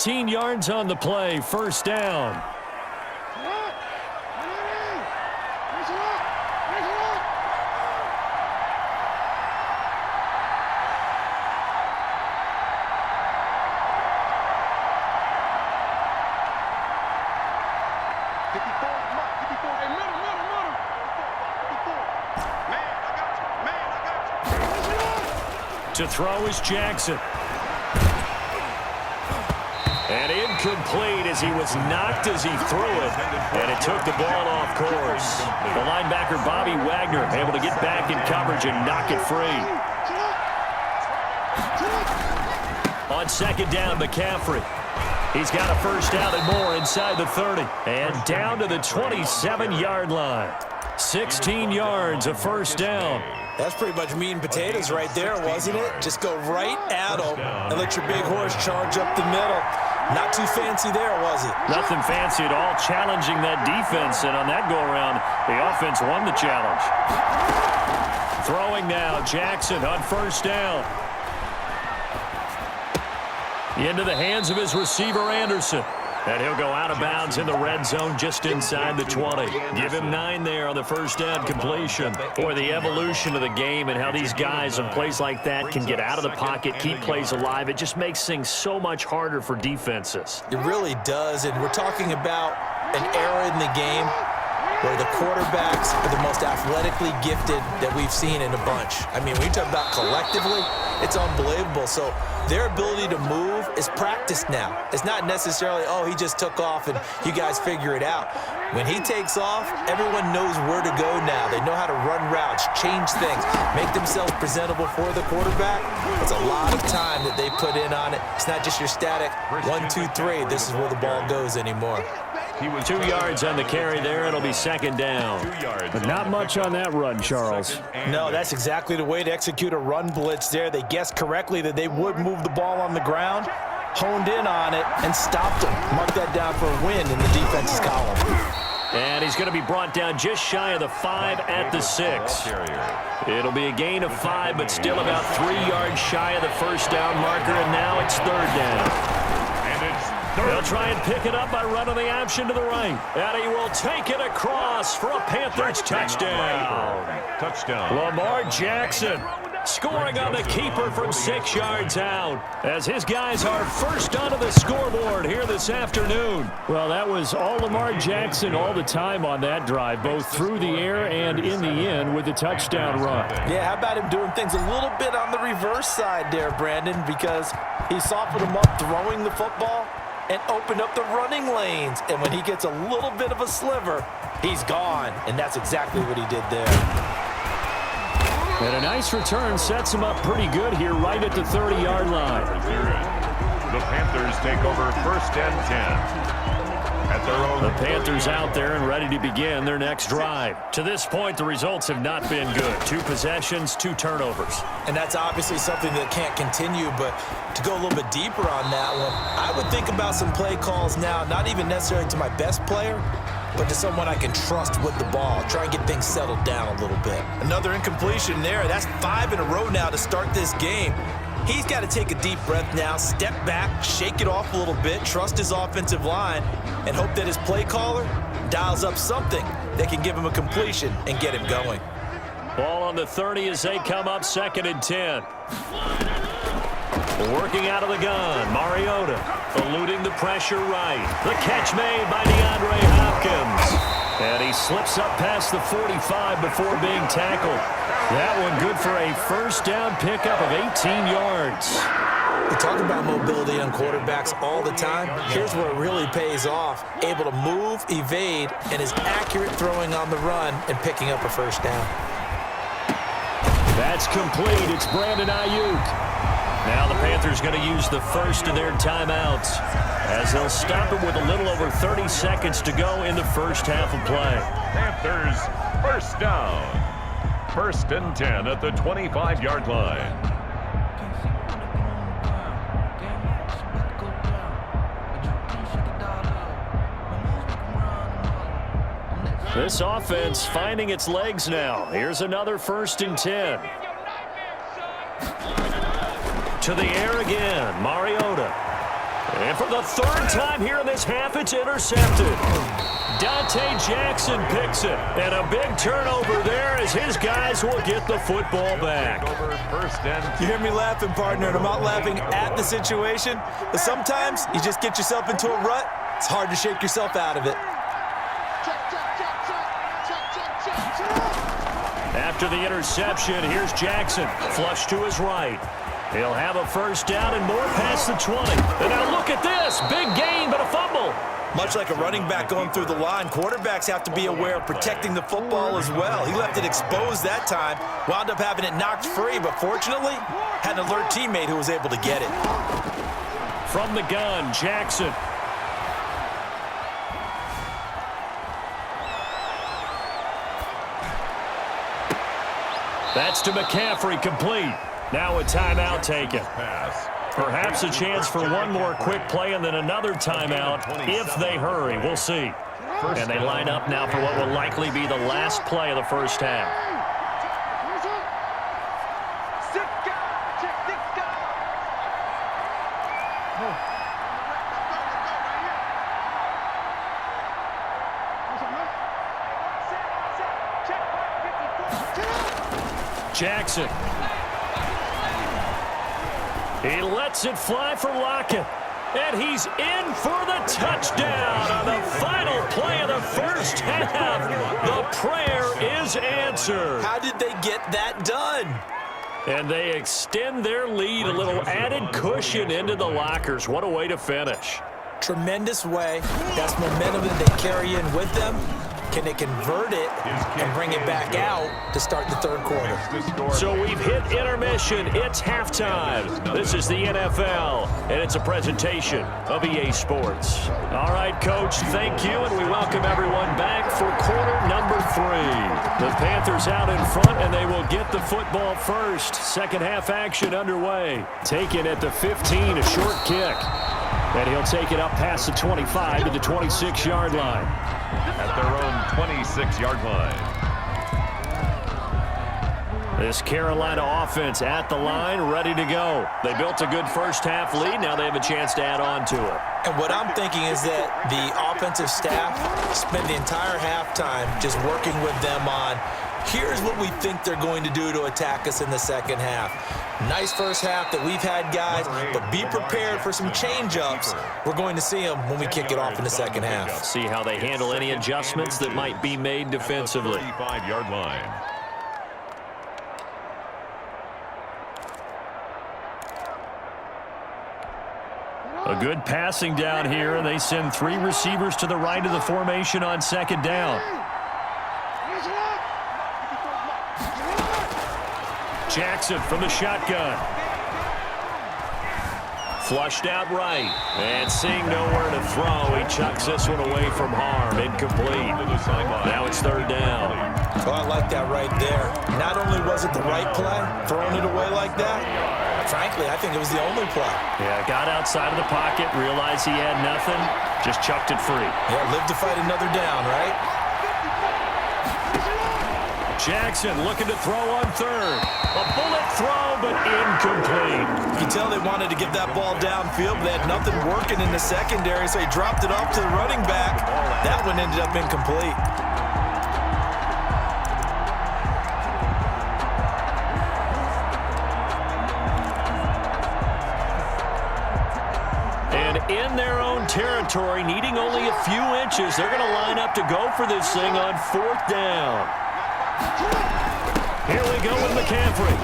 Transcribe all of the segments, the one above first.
18 yards on the play, first down. To throw is Jackson. And incomplete as he was knocked as he threw it. And it took the ball off course. The linebacker, Bobby Wagner, able to get back in coverage and knock it free. On second down, McCaffrey. He's got a first down and more inside the 30. And down to the 27-yard line. 16 yards, a first down. That's pretty much meat and potatoes right there, wasn't it? Just go right at them and let your big horse charge up the middle. Not too fancy there, was it? Nothing fancy at all, challenging that defense. And on that go-around, the offense won the challenge. Throwing now, Jackson on first down. Into the hands of his receiver, Anderson. And he'll go out of bounds in the red zone just inside the 20. Give him 9 there on the first down completion. Boy, the evolution of the game and how these guys on plays like that can get out of the pocket, keep plays alive. It just makes things so much harder for defenses. It really does, and we're talking about an era in the game where the quarterbacks are the most athletically gifted that we've seen in a bunch. I mean, when you talk about collectively, it's unbelievable. So their ability to move is practiced now. It's not necessarily, oh, he just took off and you guys figure it out. When he takes off, everyone knows where to go now. They know how to run routes, change things, make themselves presentable for the quarterback. It's a lot of time that they put in on it. It's not just your static 1, 2, 3. This is where the ball goes anymore. He was 2 yards on the carry there. It'll be second down. But not much on that run, Charles. No, that's exactly the way to execute a run blitz there. They guessed correctly that they would move the ball on the ground, honed in on it, and stopped them. Mark that down for a win in the defense's column. And he's going to be brought down just shy of the 5 at the 6. It'll be a gain of 5, but still about 3 yards shy of the first down marker, and now it's third down. They'll try and pick it up by running the option to the right. And he will take it across for a Panthers touchdown. Lamar Jackson scoring on the keeper from 6 yards out as his guys are first onto the scoreboard here this afternoon. Well, that was all Lamar Jackson all the time on that drive, both through the air and in the end with the touchdown run. Yeah, how about him doing things a little bit on the reverse side there, Brandon, because he softened him up throwing the football and opened up the running lanes. And when he gets a little bit of a sliver, he's gone. And that's exactly what he did there. And a nice return sets him up pretty good here right at the 30-yard line. The Panthers take over first and 10. At their own. The Panthers out there and ready to begin their next drive. To this point, the results have not been good. 2 possessions, 2 turnovers. And that's obviously something that can't continue, but to go a little bit deeper on that one, I would think about some play calls now, not even necessarily to my best player, but to someone I can trust with the ball. Try and get things settled down a little bit. Another incompletion there. That's 5 in a row now to start this game. He's got to take a deep breath now, step back, shake it off a little bit, trust his offensive line, and hope that his play caller dials up something that can give him a completion and get him going. Ball on the 30 as they come up second and 10. Working out of the gun, Mariota eluding the pressure right. The catch made by DeAndre Hopkins. And he slips up past the 45 before being tackled. That one good for a first down pickup of 18 yards. We talk about mobility on quarterbacks all the time. Here's where it really pays off. Able to move, evade, and is accurate throwing on the run and picking up a first down. That's complete. It's Brandon Ayuk. Now the Panthers going to use the first of their timeouts as they'll stop it with a little over 30 seconds to go in the first half of play. Panthers first down. First and 10 at the 25-yard line. This offense finding its legs now. Here's another first and 10. To the air again, Mariota. And for the third time here in this half, it's intercepted. Dante Jackson picks it. And a big turnover there as his guys will get the football back. You hear me laughing, partner, and I'm not laughing at the situation. But sometimes you just get yourself into a rut. It's hard to shake yourself out of it. After the interception, here's Jackson. Flush to his right. He'll have a first down and more past the 20. And now look at this. Big gain, but a fumble. Much like a running back going through the line, quarterbacks have to be aware of protecting the football as well. He left it exposed that time, wound up having it knocked free, but fortunately, had an alert teammate who was able to get it. From the gun, Jackson. That's to McCaffrey, complete. Now a timeout taken. Perhaps a chance for one more quick play and then another timeout if they hurry. We'll see. And they line up now for what will likely be the last play of the first half. Jackson. He lets it fly for Lockett. And he's in for the touchdown on the final play of the first half. The prayer is answered. How did they get that done? And they extend their lead, a little added cushion into the lockers. What a way to finish. Tremendous way. That's momentum that they carry in with them. Can they convert it and bring it back out to start the third quarter? So we've hit intermission. It's halftime. This is the NFL, and it's a presentation of EA Sports. All right, Coach, thank you, and we welcome everyone back for quarter number 3. The Panthers out in front, and they will get the football first. Second half action underway. Taken at the 15, a short kick. And he'll take it up past the 25 to the 26-yard line. At their own 26-yard line. This Carolina offense at the line, ready to go. They built a good first half lead. Now they have a chance to add on to it. And what I'm thinking is that the offensive staff spend the entire halftime just working with them on, here's what we think they're going to do to attack us in the second half. Nice first half that we've had, guys, but be prepared for some change-ups. We're going to see them when we kick it off in the second half. See how they handle any adjustments that might be made defensively. 35-yard line. A good passing down here, and they send 3 receivers to the right of the formation on second down. Jackson from the shotgun. Flushed out right. And seeing nowhere to throw, he chucks this one away from harm. Incomplete. Now it's third down. Oh, I like that right there. Not only was it the right play, throwing it away like that, frankly, I think it was the only play. Yeah, got outside of the pocket, realized he had nothing, just chucked it free. Yeah, live to fight another down, right? Jackson looking to throw on third. A bullet throw, but incomplete. You can tell they wanted to get that ball downfield, but they had nothing working in the secondary, so he dropped it off to the running back. That one ended up incomplete. And in their own territory, needing only a few inches, they're going to line up to go for this thing on fourth down. Here we go with McCaffrey.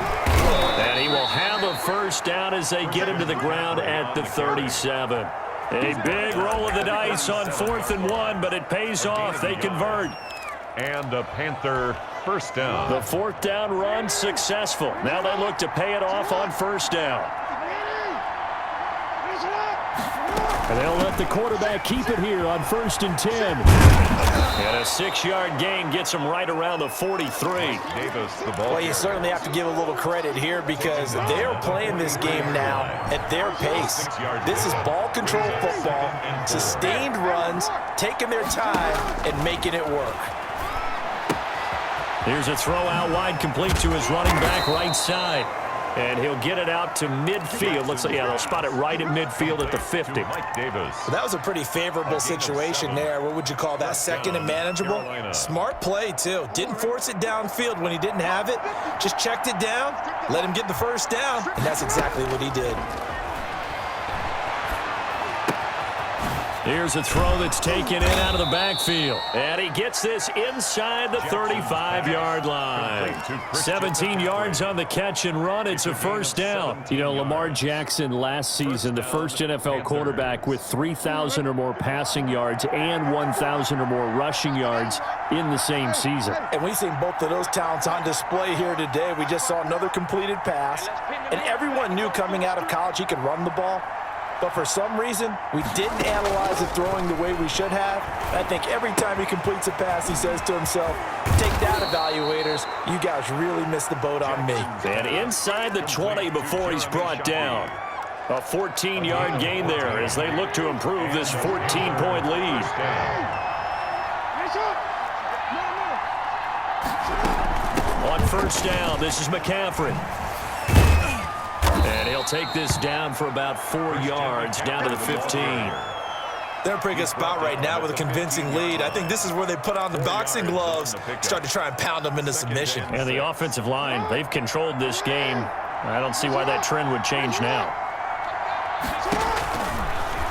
And he will have a first down as they get him to the ground at the 37. A big roll of the dice on 4th and 1, but it pays off. They convert. And a Panther first down. The 4th down run successful. Now they look to pay it off on first down. And they'll let the quarterback keep it here on 1st and 10. And a 6-yard gain gets them right around the 43. Davis, the ball. Well, you certainly have to give a little credit here because they're playing this game now at their pace. This is ball control football, sustained runs, taking their time, and making it work. Here's a throw out wide, complete to his running back right side. And he'll get it out to midfield. Looks like, yeah, they'll spot it right at midfield at the 50. Well, that was a pretty favorable situation there. What would you call that? Second and manageable? Smart play, too. Didn't force it downfield when he didn't have it. Just checked it down, let him get the first down, and that's exactly what he did. Here's a throw that's taken in out of the backfield. And he gets this inside the 35-yard line. 17 yards on the catch and run. It's a first down. You know, Lamar Jackson last season, the first NFL quarterback with 3,000 or more passing yards and 1,000 or more rushing yards in the same season. And we've seen both of those talents on display here today. We just saw another completed pass. And everyone knew coming out of college he could run the ball. But for some reason, we didn't analyze it throwing the way we should have. I think every time he completes a pass, he says to himself, take that, evaluators. You guys really missed the boat on me. And inside the 20 before he's brought down. A 14-yard gain there as they look to improve this 14-point lead. On first down, this is McCaffrey. And he'll take this down for about 4 yards, down to the 15. They're in a pretty good spot right now with a convincing lead. I think this is where they put on the boxing gloves, start to try and pound them into submission. And the offensive line, they've controlled this game. I don't see why that trend would change now.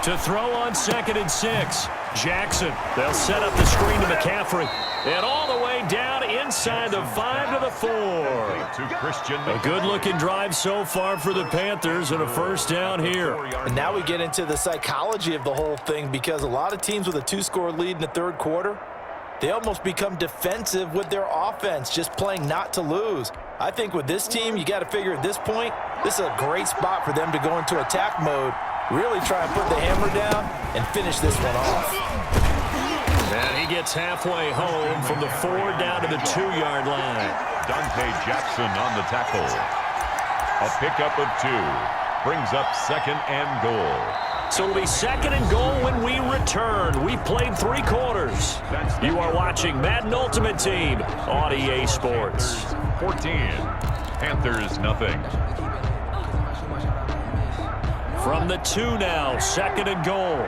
To throw on 2nd and 6. Jackson, they'll set up the screen to McCaffrey. And all the way down inside the 5 to the 4. A good-looking drive so far for the Panthers and a first down here. And now we get into the psychology of the whole thing because a lot of teams with a 2-score lead in the third quarter, they almost become defensive with their offense, just playing not to lose. I think with this team, you got to figure at this point, this is a great spot for them to go into attack mode, really try and put the hammer down and finish this one off. And he gets halfway home from the 4 down to the 2-yard line. Dante Jackson on the tackle. A pickup of 2. Brings up 2nd and goal. So it'll be 2nd and goal when we return. We've played 3 quarters. You are watching Madden Ultimate Team on EA Sports. 14. Panthers nothing. From the 2 now, 2nd and goal.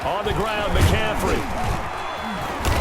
On the ground, McCaffrey.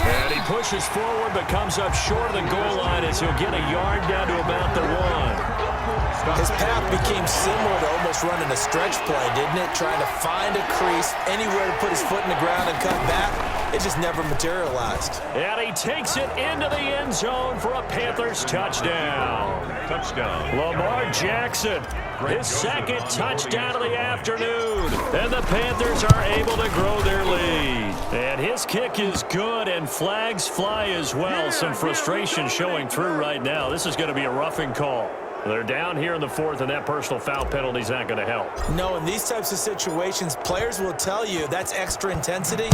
And he pushes forward but comes up short of the goal line as he'll get a yard down to about the 1. His path became similar to almost running a stretch play, didn't it? Trying to find a crease, anywhere to put his foot in the ground and cut back. It just never materialized. And he takes it into the end zone for a Panthers touchdown. Touchdown. Lamar Jackson, his 2nd touchdown of the afternoon. And the Panthers are able to grow their lead. And his kick is good, and flags fly as well. Some frustration showing through right now. This is going to be a roughing call. They're down here in the 4th, and that personal foul penalty is not going to help. No, in these types of situations, players will tell you that's extra intensity.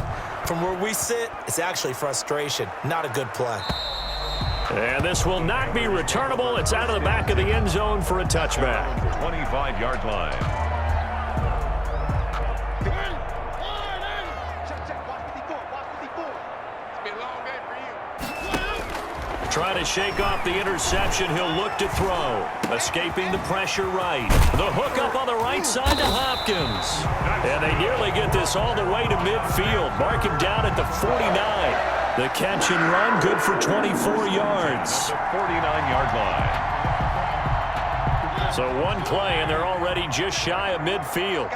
From where we sit, it's actually frustration. Not a good play. And this will not be returnable. It's out of the back of the end zone for a touchback. 25-yard line. Trying to shake off the interception. He'll look to throw. Escaping the pressure right. The hook up on the right side to Hopkins. And they nearly get this all the way to midfield. Mark him down at the 49. The catch and run good for 24 yards. The 49-yard line. So one play, and they're already just shy of midfield.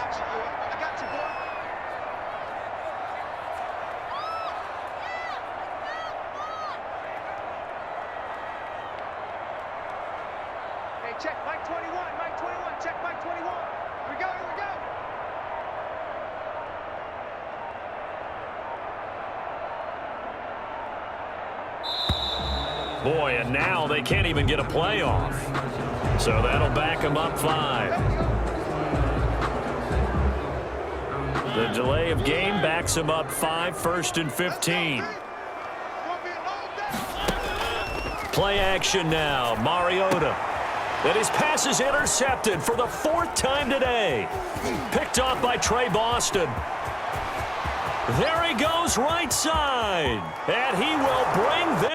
Check Mike 21, Mike 21, check Mike 21. Here we go, here we go. Boy, and now they can't even get a play off. So that'll back them up 5. The delay of game backs them up 5, 1st and 15. Play action now, Mariota. And his pass is intercepted for the 4th time today. Picked off by Trey Boston. There he goes right side. And he will bring this.